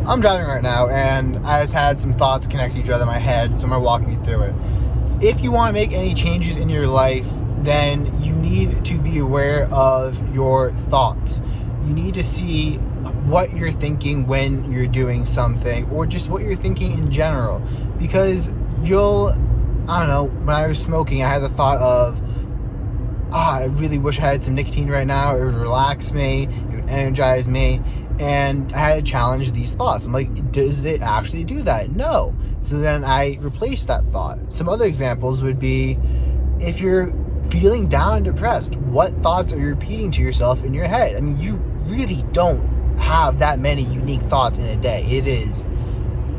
I'm driving right now, and I just had some thoughts connect to each other in my head, so I'm going to walk you through it. If you want to make any changes in your life, then you need to be aware of your thoughts. You need to see what you're thinking when you're doing something, or just what you're thinking in general. Because I don't know, when I was smoking, I had the thought of, I really wish I had some nicotine right now. It would relax me, it would energize me. And I had to challenge these thoughts. I'm like, does it actually do that? No. So then I replaced that thought. Some other examples would be, if you're feeling down and depressed, what thoughts are you repeating to yourself in your head? I mean, you really don't have that many unique thoughts in a day. It is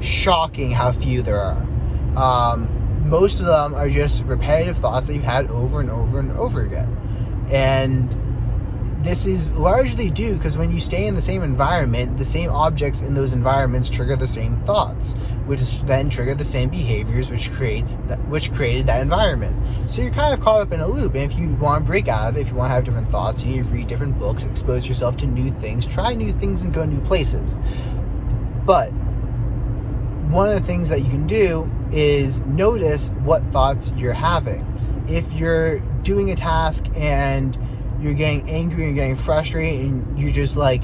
shocking how few there are. Most of them are just repetitive thoughts that you've had over and over and over again. And this is largely due because when you stay in the same environment, the same objects in those environments trigger the same thoughts, which then trigger the same behaviors, which created that environment. So you're kind of caught up in a loop. And if you want to break out of it, if you want to have different thoughts, you need to read different books, expose yourself to new things, try new things, and go new places. But one of the things that you can do is notice what thoughts you're having. If you're doing a task and you're getting angry and getting frustrated and you're just like,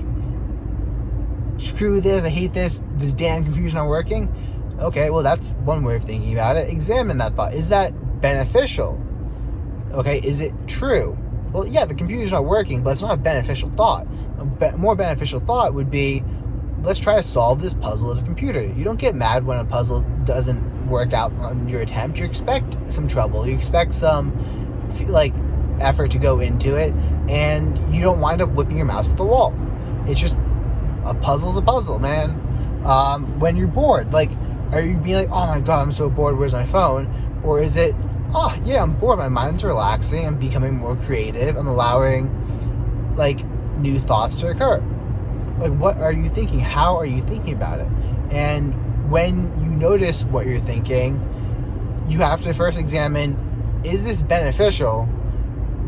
screw this, I hate this damn computer's not working. Okay, well, that's one way of thinking about it. Examine that thought. Is that beneficial? Okay, is it true? Well, yeah, the computer's not working, but it's not a beneficial thought. A more beneficial thought would be, let's try to solve this puzzle of a computer. You don't get mad when a puzzle doesn't work out on your attempt. You expect some trouble. You expect some, effort to go into it, and you don't wind up whipping your mouse at the wall. It's just, a puzzle's a puzzle, man. When you're bored, are you being like, oh my god, I'm so bored, where's my phone? Or is it, oh yeah, I'm bored, my mind's relaxing, I'm becoming more creative, I'm allowing new thoughts to occur. What are you thinking? How are you thinking about it? And when you notice what you're thinking, you have to first examine, is this beneficial?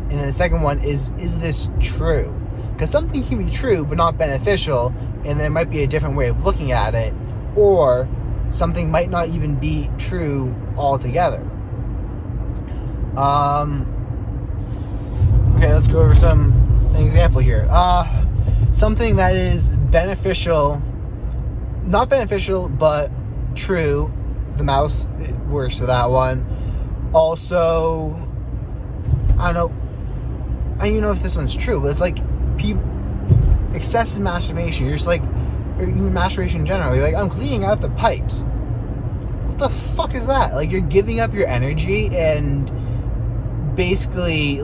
And then the second one is this true? Because something can be true but not beneficial, and there might be a different way of looking at it, or something might not even be true altogether. Okay, let's go over an example here. Something that is beneficial, not beneficial, but true. The mouse works for that one. Also, I don't know if this one's true, but it's excessive masturbation. You're just or even masturbation in general. You're I'm cleaning out the pipes. What the fuck is that? You're giving up your energy, and basically,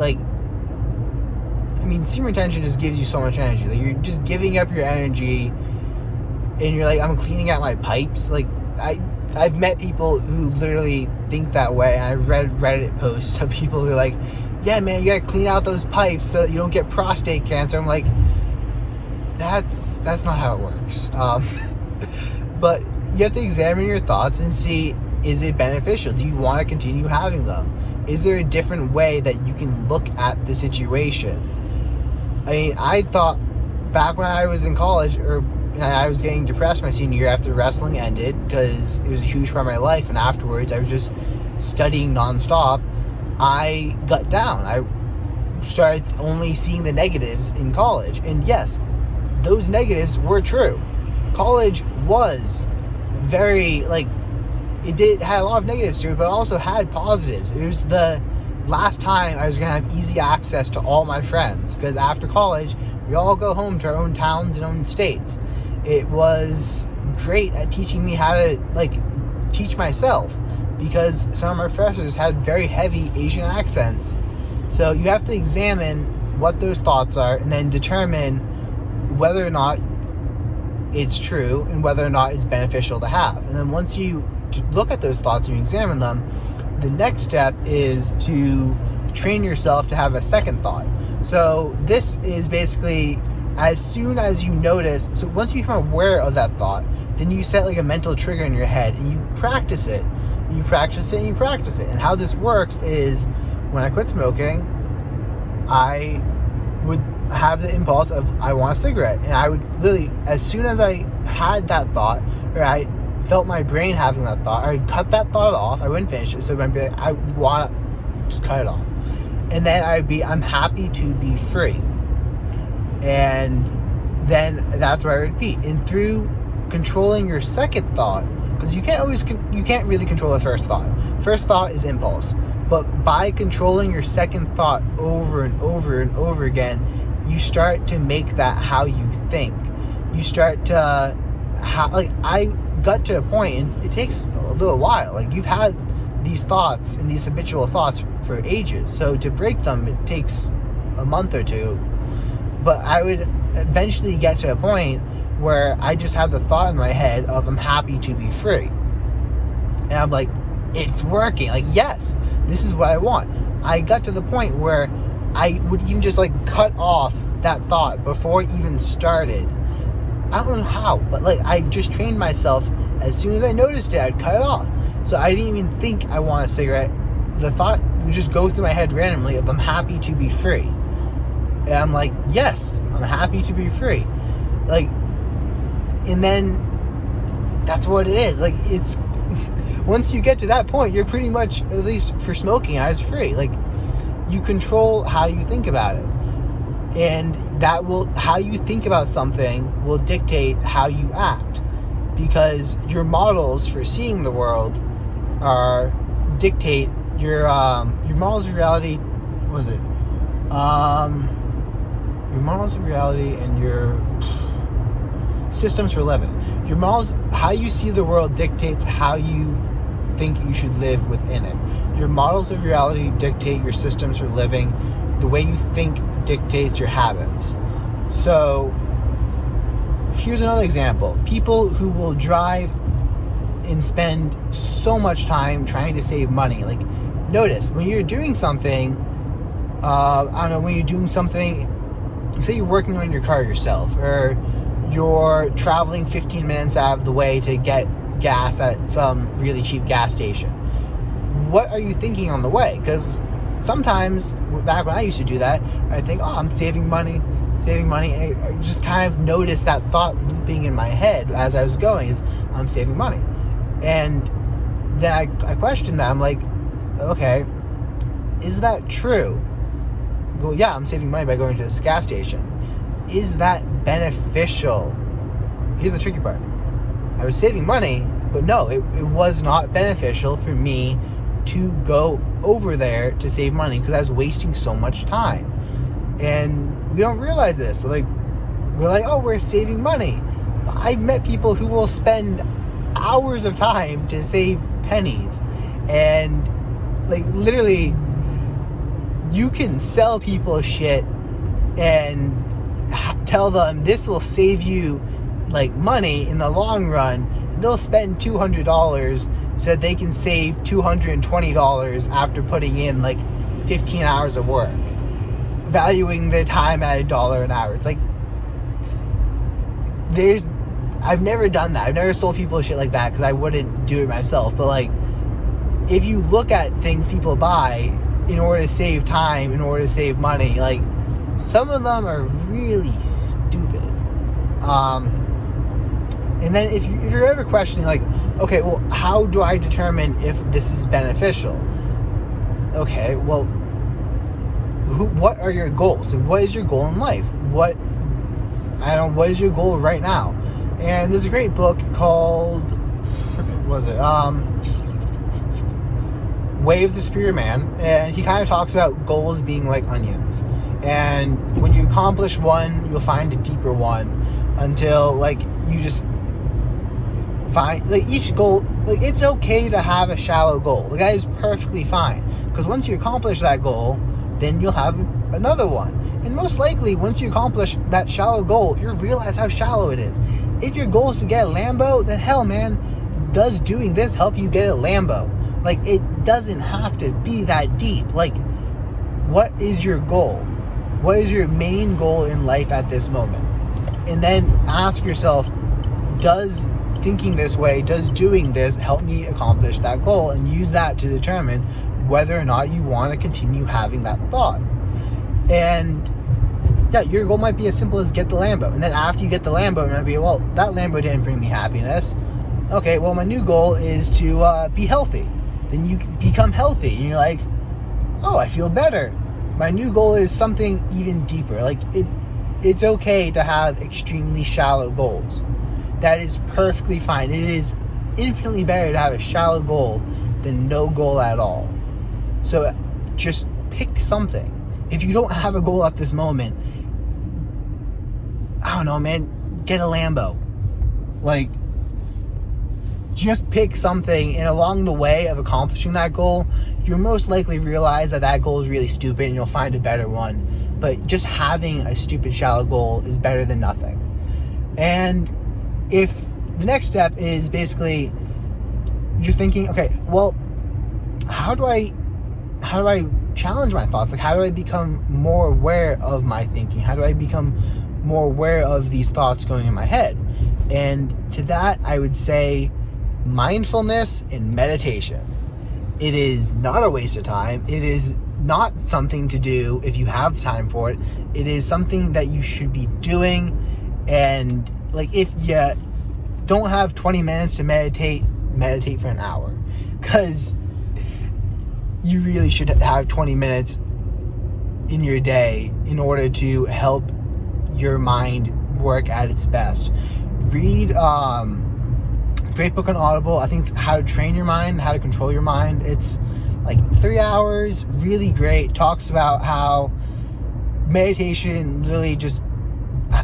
semen retention just gives you so much energy. You're just giving up your energy, and you're I'm cleaning out my pipes. I've met people who literally think that way, and I've read Reddit posts of people who are yeah, man, you gotta clean out those pipes so that you don't get prostate cancer. I'm that's not how it works. But you have to examine your thoughts and see, is it beneficial? Do you want to continue having them? Is there a different way that you can look at the situation? I thought back when I was in college, I was getting depressed my senior year after wrestling ended, because it was a huge part of my life, and afterwards I was just studying nonstop. I got down. I started only seeing the negatives in college. And yes, those negatives were true. College was very, it had a lot of negatives to it, but it also had positives. It was the last time I was going to have easy access to all my friends, because after college, we all go home to our own towns and own states. It was great at teaching me how to, teach myself, because some of my professors had very heavy Asian accents. So you have to examine what those thoughts are, and then determine whether or not it's true and whether or not it's beneficial to have. And then once you look at those thoughts and you examine them, the next step is to train yourself to have a second thought. So this is basically, as soon as you notice, so once you become aware of that thought, then you set a mental trigger in your head, and you practice it. You practice it and you practice it. And how this works is, when I quit smoking, I would have the impulse of, I want a cigarette. And I would literally, as soon as I had that thought, or I felt my brain having that thought, I would cut that thought off. I wouldn't finish it. So I'd be like, I want to just cut it off. And then I'm happy to be free. And then that's where I would be. And through controlling your second thought, because you can't really control the first thought. First thought is impulse. But by controlling your second thought over and over and over again, you start to make that how you think. You start to, I got to a point, and it takes a little while. Like, you've had these thoughts and these habitual thoughts for ages. So to break them, it takes a month or two. But I would eventually get to a point where I just have the thought in my head of, I'm happy to be free. And I'm like, it's working. Like, yes, this is what I want. I got to the point where I would even just like cut off that thought before it even started. I don't know how, but like, I just trained myself. As soon as I noticed it, I'd cut it off. So I didn't even think I want a cigarette. The thought would just go through my head randomly of, I'm happy to be free. And I'm like, yes, I'm happy to be free. Like, and then that's what it is. Like, it's once you get to that point, you're pretty much, at least for smoking, I was free. Like, you control how you think about it. And how you think about something will dictate how you act. Because your models for seeing the world dictate your models of reality. What is it? Your models of reality and your systems for living. Your models, how you see the world dictates how you think you should live within it. Your models of reality dictate your systems for living. The way you think dictates your habits. So here's another example. People who will drive and spend so much time trying to save money. Like, notice when you're doing something, when you're doing something, say you're working on your car yourself, or you're traveling 15 minutes out of the way to get gas at some really cheap gas station. What are you thinking on the way? Because sometimes, back when I used to do that, I think, I'm saving money. And I just kind of noticed that thought looping in my head as I was going, is I'm saving money. And then I questioned that. I'm like, okay, is that true? Well, yeah, I'm saving money by going to this gas station. Is that beneficial? Here's the tricky part. I was saving money, but no, it was not beneficial for me to go over there to save money, because I was wasting so much time. And we don't realize this. So like, we're like, we're saving money. But I've met people who will spend hours of time to save pennies. And like, literally, you can sell people shit and tell them this will save you like money in the long run. And they'll spend $200 so that they can save $220 after putting in like 15 hours of work, valuing their time at $1 an hour. It's like, I've never done that. I've never sold people shit like that because I wouldn't do it myself. But like, if you look at things people buy in order to save time, in order to save money, like, some of them are really stupid. And then if you're ever questioning, like, okay, well, how do I determine if this is beneficial? Okay, well, what are your goals? What is your goal in life? What is your goal right now? And there's a great book called, Way of the Superior Man, and he kind of talks about goals being like onions. And when you accomplish one, you'll find a deeper one until, like, you just find, like, each goal, like, it's okay to have a shallow goal. Like, that is perfectly fine. Because once you accomplish that goal, then you'll have another one. And most likely, once you accomplish that shallow goal, you'll realize how shallow it is. If your goal is to get a Lambo, then hell, man, does doing this help you get a Lambo? Like, it doesn't have to be that deep. Like, what is your goal? What is your main goal in life at this moment? And then ask yourself, does thinking this way, does doing this help me accomplish that goal? And use that to determine whether or not you want to continue having that thought. And yeah, your goal might be as simple as get the Lambo. And then after you get the Lambo, it might be, well, that Lambo didn't bring me happiness. Okay, well, my new goal is to be healthy. Then you become healthy, and you're like, oh, I feel better. My new goal is something even deeper. Like, it's okay to have extremely shallow goals. That is perfectly fine. It is infinitely better to have a shallow goal than no goal at all. So just pick something. If you don't have a goal at this moment, I don't know, man, get a Lambo. Like, just pick something, and along the way of accomplishing that goal, you'll most likely realize that goal is really stupid and you'll find a better one. But just having a stupid, shallow goal is better than nothing. And if the next step is basically you're thinking, okay, well, how do I challenge my thoughts? Like, how do I become more aware of my thinking? How do I become more aware of these thoughts going in my head? And to that, I would say mindfulness and meditation. It is not a waste of time. It is not something to do if you have time for it. It is something that you should be doing. And like, if you don't have 20 minutes to meditate for an hour, because you really should have 20 minutes in your day in order to help your mind work at its best. Read great book on Audible. I think it's How to Train Your Mind, How to Control Your Mind. It's like 3 hours, really great. Talks about how meditation literally just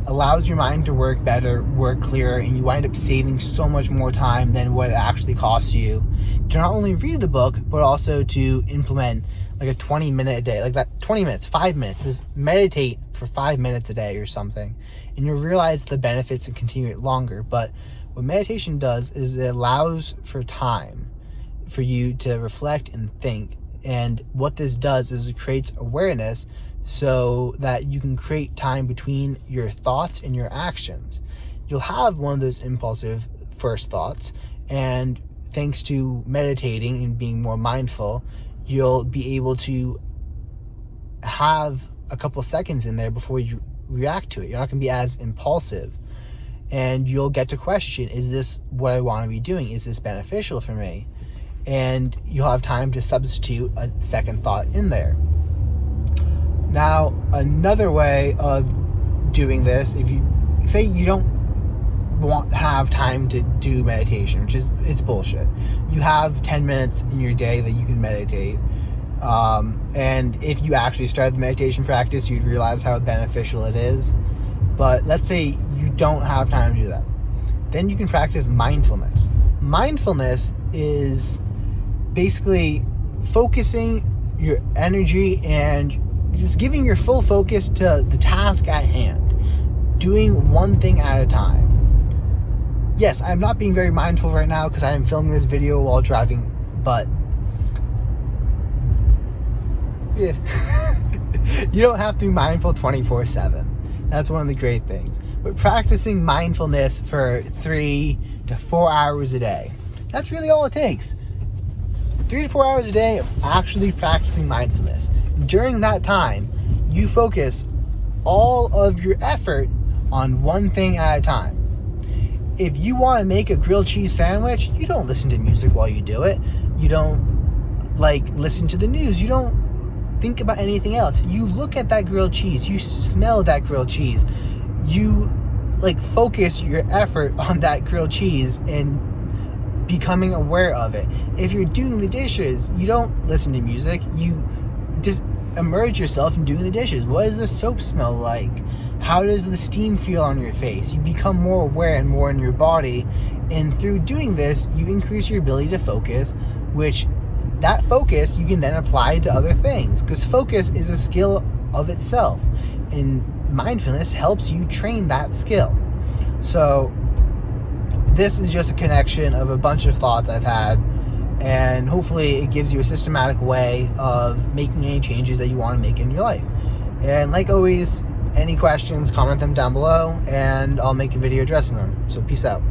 allows your mind to work better, work clearer, and you wind up saving so much more time than what it actually costs you to not only read the book, but also to implement like a 20-minute a day, like that 20 minutes, 5 minutes, is meditate for 5 minutes a day or something, and you'll realize the benefits and continue it longer. But what meditation does is it allows for time for you to reflect and think. And what this does is it creates awareness so that you can create time between your thoughts and your actions. You'll have one of those impulsive first thoughts, and thanks to meditating and being more mindful, you'll be able to have a couple seconds in there before you react to it. You're not going to be as impulsive. And you'll get to question, is this what I want to be doing? Is this beneficial for me? And you'll have time to substitute a second thought in there. Now, another way of doing this, if you say you don't have time to do meditation, which is, it's bullshit. You have 10 minutes in your day that you can meditate. And if you actually started the meditation practice, you'd realize how beneficial it is. But let's say you don't have time to do that. Then you can practice mindfulness. Mindfulness is basically focusing your energy and just giving your full focus to the task at hand. Doing one thing at a time. Yes, I'm not being very mindful right now because I am filming this video while driving, but yeah. You don't have to be mindful 24/7. That's one of the great things. But practicing mindfulness for 3 to 4 hours a day, that's really all it takes. 3 to 4 hours a day of actually practicing mindfulness. During that time, you focus all of your effort on one thing at a time. If you want to make a grilled cheese sandwich, you don't listen to music while you do it. You don't listen to the news. You don't think about anything else. You look at that grilled cheese. You smell that grilled cheese. You focus your effort on that grilled cheese and becoming aware of it. If you're doing the dishes, you don't listen to music. You just immerse yourself in doing the dishes. What does the soap smell like? How does the steam feel on your face? You become more aware and more in your body. And through doing this, you increase your ability to focus, which that focus you can then apply to other things, because focus is a skill of itself, and mindfulness helps you train that skill. So this is just a connection of a bunch of thoughts I've had, and hopefully it gives you a systematic way of making any changes that you want to make in your life. And like always, any questions, comment them down below, and I'll make a video addressing them. So peace out.